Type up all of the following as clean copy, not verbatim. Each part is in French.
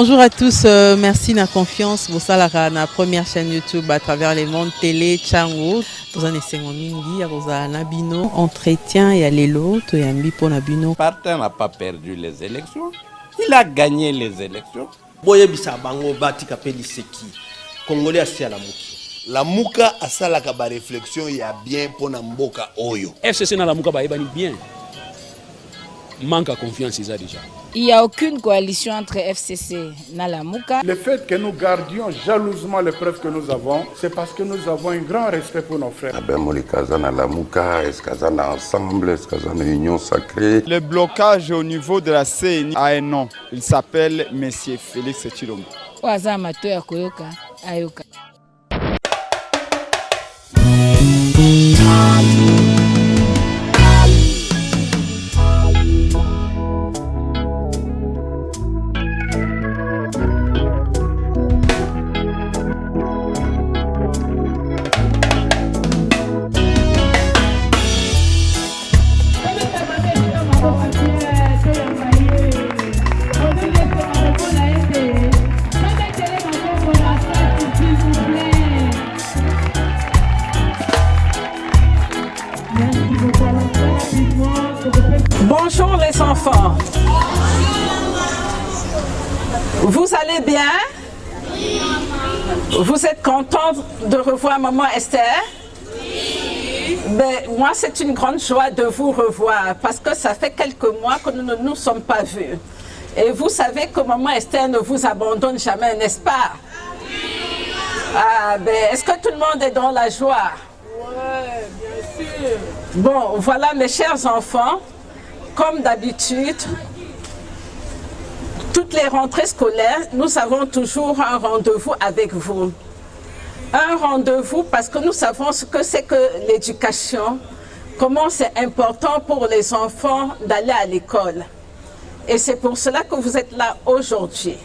Bonjour à tous, merci de la confiance. Vous savez, la première chaîne YouTube à travers les mondes télé, Chango. Vous en êtes mingi, vous avez Nabino, entretien et aller l'autre et un pour Nabino. Partin n'a pas perdu les élections, il a gagné les élections. Boye bisa bango bati kapeli seki. Congolais asi à la mouki. La mouka a ça la réflexion il y a bien pour na mboka oyo. FCC na la mouka ba ebani bien. Manque à confiance ça déjà. Il n'y a aucune coalition entre FCC et Nalamuka. Le fait que nous gardions jalousement les preuves que nous avons, c'est parce que nous avons un grand respect pour nos frères. Union sacrée. Le blocage au niveau de la CENI a un nom. Il s'appelle Monsieur Félix Tshilombo. Bonjour les enfants. Vous allez bien? Vous êtes contents de revoir maman Esther? Ben, moi, c'est une grande joie de vous revoir parce que ça fait quelques mois que nous ne nous sommes pas vus. Et vous savez que maman Esther ne vous abandonne jamais, n'est-ce pas? Ah, ben, est-ce que tout le monde est dans la joie? Oui, bien sûr. Bon, voilà mes chers enfants. Comme d'habitude, toutes les rentrées scolaires, nous avons toujours un rendez-vous avec vous. Un rendez-vous parce que nous savons ce que c'est que l'éducation, comment c'est important pour les enfants d'aller à l'école. Et c'est pour cela que vous êtes là aujourd'hui.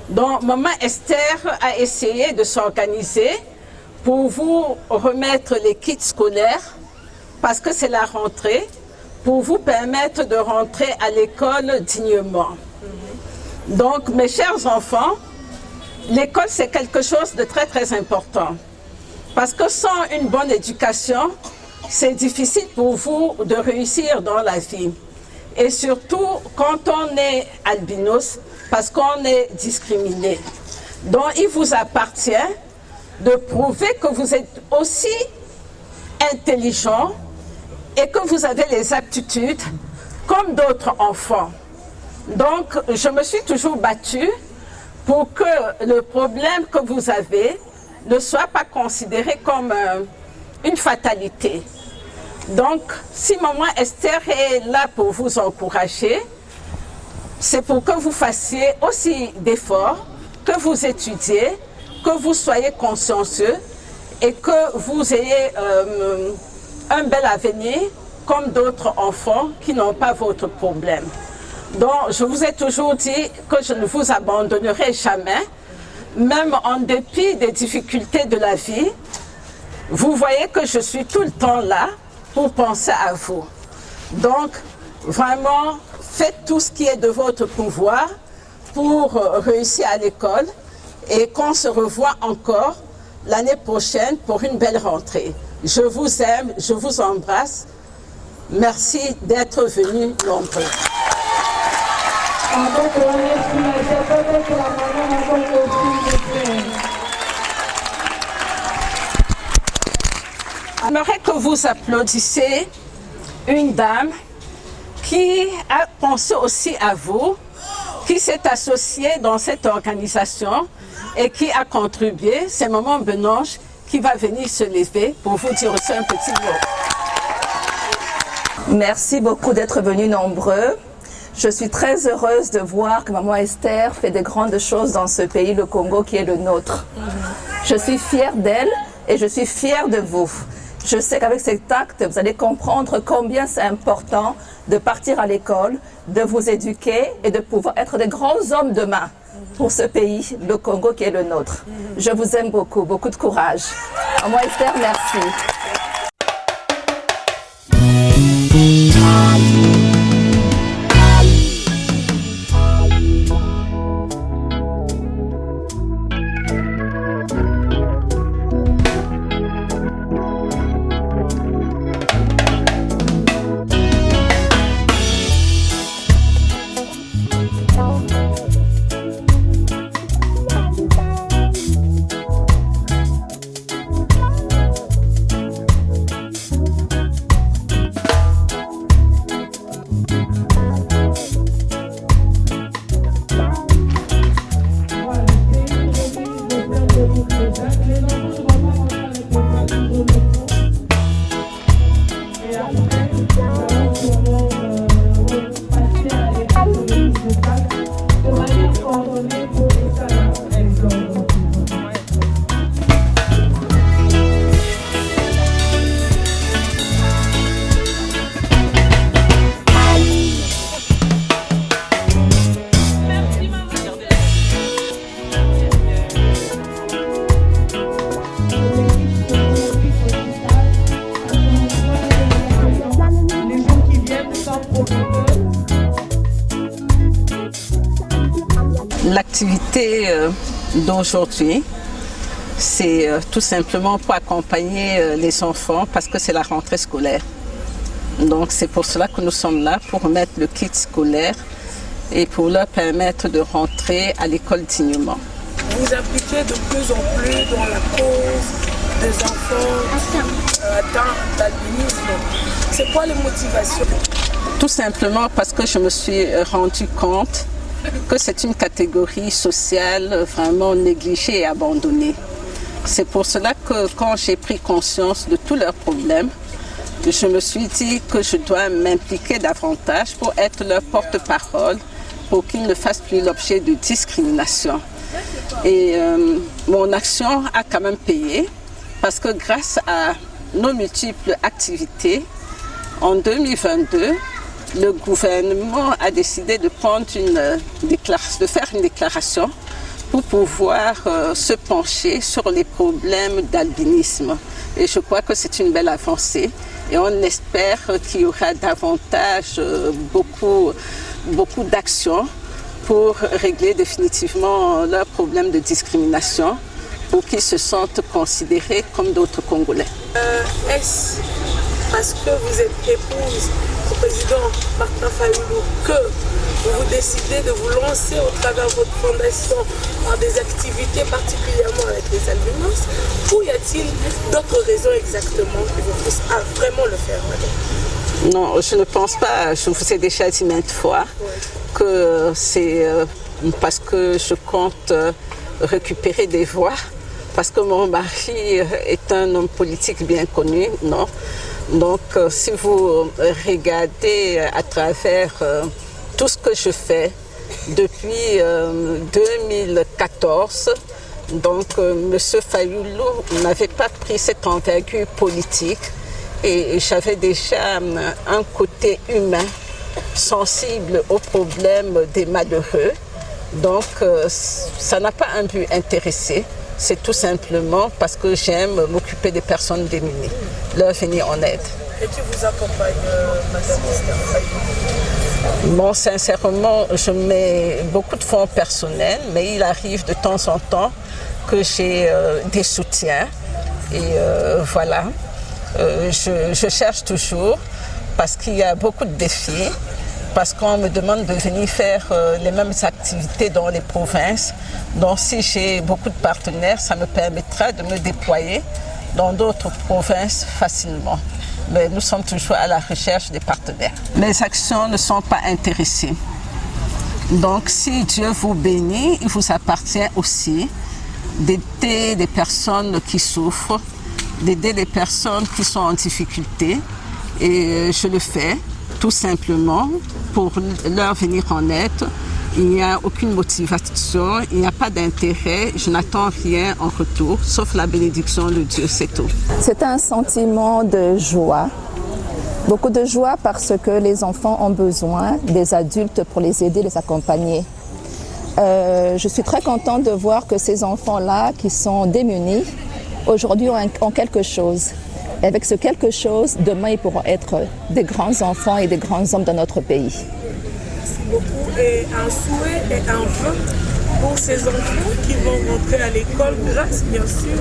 Donc, maman Esther a essayé de s'organiser pour vous remettre les kits scolaires parce que c'est la rentrée, pour vous permettre de rentrer à l'école dignement. Donc, mes chers enfants, l'école, c'est quelque chose de très, très important. Parce que sans une bonne éducation, c'est difficile pour vous de réussir dans la vie. Et surtout, quand on est albinos, parce qu'on est discriminé. Donc, il vous appartient de prouver que vous êtes aussi intelligent et que vous avez les aptitudes comme d'autres enfants. Donc, je me suis toujours battue pour que le problème que vous avez ne soit pas considéré comme une fatalité. Donc, si maman Esther est là pour vous encourager, c'est pour que vous fassiez aussi d'efforts, que vous étudiez, que vous soyez consciencieux et que vous ayez un bel avenir comme d'autres enfants qui n'ont pas votre problème. Donc, je vous ai toujours dit que je ne vous abandonnerai jamais, même en dépit des difficultés de la vie. Vous voyez que je suis tout le temps là pour penser à vous. Donc, vraiment, faites tout ce qui est de votre pouvoir pour réussir à l'école et qu'on se revoit encore l'année prochaine pour une belle rentrée. Je vous aime, je vous embrasse. Merci d'être venus nombreux. J'aimerais que vous applaudissiez une dame qui a pensé aussi à vous, qui s'est associée dans cette organisation et qui a contribué. C'est maman Benange qui va venir se lever pour vous dire aussi un petit mot. Merci beaucoup d'être venus nombreux. Je suis très heureuse de voir que maman Esther fait de grandes choses dans ce pays, le Congo, qui est le nôtre. Je suis fière d'elle et je suis fière de vous. Je sais qu'avec cet acte, vous allez comprendre combien c'est important de partir à l'école, de vous éduquer et de pouvoir être des grands hommes demain pour ce pays, le Congo, qui est le nôtre. Je vous aime beaucoup, beaucoup de courage. Maman Esther, merci. l'activité d'aujourd'hui, c'est tout simplement pour accompagner les enfants parce que c'est la rentrée scolaire. Donc c'est pour cela que nous sommes là, pour mettre le kit scolaire et pour leur permettre de rentrer à l'école dignement. Vous appliquez de plus en plus dans la cause des enfants atteints d'albinisme. C'est quoi les motivations? Tout simplement parce que je me suis rendu compte que c'est une catégorie sociale vraiment négligée et abandonnée. C'est pour cela que quand j'ai pris conscience de tous leurs problèmes, je me suis dit que je dois m'impliquer davantage pour être leur porte-parole, pour qu'ils ne fassent plus l'objet de discrimination. Et mon action a quand même payé, parce que grâce à nos multiples activités, en 2022, le gouvernement a décidé de faire une déclaration pour pouvoir se pencher sur les problèmes d'albinisme. Et je crois que c'est une belle avancée. Et on espère qu'il y aura davantage, beaucoup d'actions pour régler définitivement leurs problèmes de discrimination, pour qu'ils se sentent considérés comme d'autres Congolais. Est-ce parce que vous êtes épouse au président Martin Fayulu que vous décidez de vous lancer au travers de votre fondation dans des activités particulièrement avec les albinos, ou y a-t-il d'autres raisons exactement qui vous poussent à vraiment le faire, madame? Non, je ne pense pas. Je vous ai déjà dit maintes fois que c'est parce que je compte récupérer des voix, parce que mon mari est un homme politique bien connu, non? Donc, si vous regardez à travers tout ce que je fais depuis 2014, donc M. Fayulu n'avait pas pris cette envergure politique et j'avais déjà un côté humain, sensible aux problèmes des malheureux. Donc, ça n'a pas un but intéressé. C'est tout simplement parce que j'aime m'occuper des personnes démunies, leur venir en aide. Et qui vous accompagne, Madame Esther Fayulu? Bon, sincèrement, je mets beaucoup de fonds personnels, mais il arrive de temps en temps que j'ai des soutiens. Et voilà, je cherche toujours parce qu'il y a beaucoup de défis. Parce qu'on me demande de venir faire les mêmes activités dans les provinces. Donc si j'ai beaucoup de partenaires, ça me permettra de me déployer dans d'autres provinces facilement. Mais nous sommes toujours à la recherche des partenaires. Mes actions ne sont pas intéressées. Donc si Dieu vous bénit, il vous appartient aussi d'aider des personnes qui souffrent, d'aider des personnes qui sont en difficulté. Et je le fais tout simplement pour leur venir en aide. Il n'y a aucune motivation, il n'y a pas d'intérêt, je n'attends rien en retour, sauf la bénédiction de Dieu, c'est tout. C'est un sentiment de joie, beaucoup de joie parce que les enfants ont besoin des adultes pour les aider, les accompagner. Je suis très contente de voir que ces enfants-là qui sont démunis, aujourd'hui ont quelque chose. Et avec ce quelque chose, demain, ils pourront être des grands enfants et des grands hommes dans notre pays. Merci beaucoup. Et un souhait et un vœu pour ces enfants qui vont rentrer à l'école grâce, bien sûr,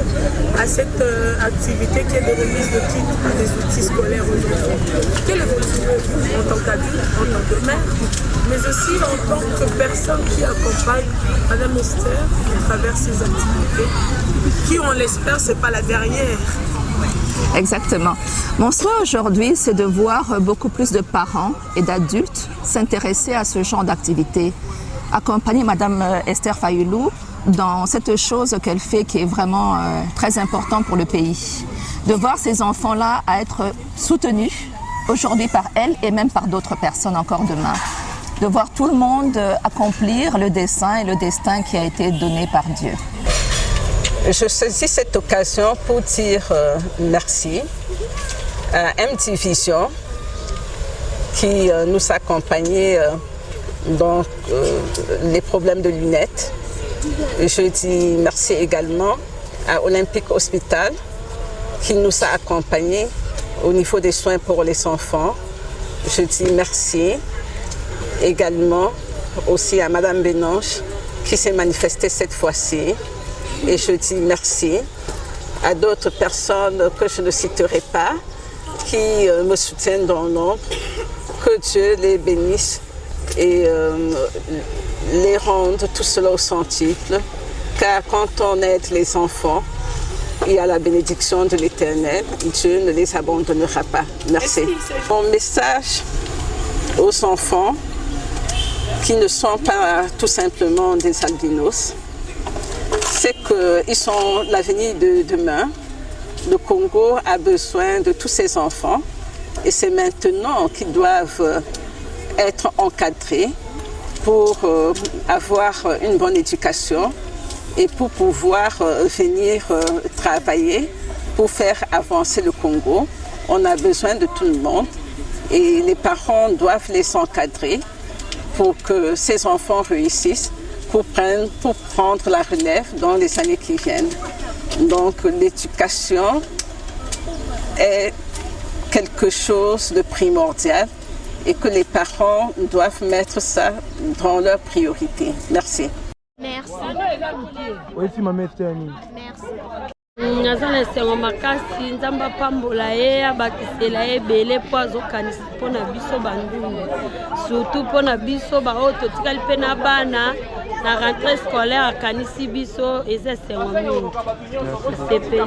à cette activité qui est de remise de kits à des outils scolaires aux enfants. Quel est votre souhait, vous, en tant qu'adulte, en tant que mère, mais aussi en tant que personne qui accompagne Madame Esther à travers ces activités, qui, on l'espère, ce n'est pas la dernière? Exactement. Mon souhait aujourd'hui, c'est de voir beaucoup plus de parents et d'adultes s'intéresser à ce genre d'activité. Accompagner Madame Esther Fayulu dans cette chose qu'elle fait qui est vraiment très importante pour le pays. De voir ces enfants-là à être soutenus aujourd'hui par elle et même par d'autres personnes encore demain. De voir tout le monde accomplir le dessein et le destin qui a été donné par Dieu. Je saisis cette occasion pour dire merci à MD Vision qui nous accompagnait dans les problèmes de lunettes. Je dis merci également à Olympique Hospital qui nous a accompagnés au niveau des soins pour les enfants. Je dis merci également aussi à Madame Benange qui s'est manifesté cette fois-ci. Et je dis merci à d'autres personnes que je ne citerai pas, qui me soutiennent dans l'ombre. Que Dieu les bénisse et les rende tout cela au centuple. Car quand on aide les enfants, il y a la bénédiction de l'Éternel. Dieu ne les abandonnera pas. Merci. Mon message aux enfants qui ne sont pas tout simplement des albinos, c'est qu'ils sont l'avenir de demain. Le Congo a besoin de tous ces enfants et c'est maintenant qu'ils doivent être encadrés pour avoir une bonne éducation et pour pouvoir venir travailler pour faire avancer le Congo. On a besoin de tout le monde et les parents doivent les encadrer pour que ces enfants réussissent, pour prendre la relève dans les années qui viennent. Donc l'éducation est quelque chose de primordial et que les parents doivent mettre ça dans leur priorité. Merci. Merci. naza na esengo makasi nzambe apambola ye abakisela ye ebele mpo azokanisa mpo na biso bandungu surtout mpo na biso baoyo totikali mpe na bana na rentrée scolaire akanisi biso eza esengo mingi sepeli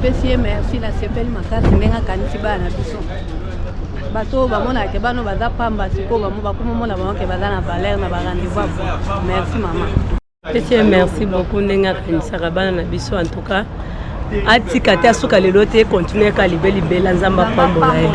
pesi ye merci na sepeli makasi ndenge akanisi bana biso bato bamonake bano baza pamba sikoyo bamo bakomomona bango ke baza na valeur na barendez-vous. Merci mama. Merci beaucoup ndenge akanisaka bana na biso en tout cas atika te asuka lelo te continue ka libela nzamba pambola ye.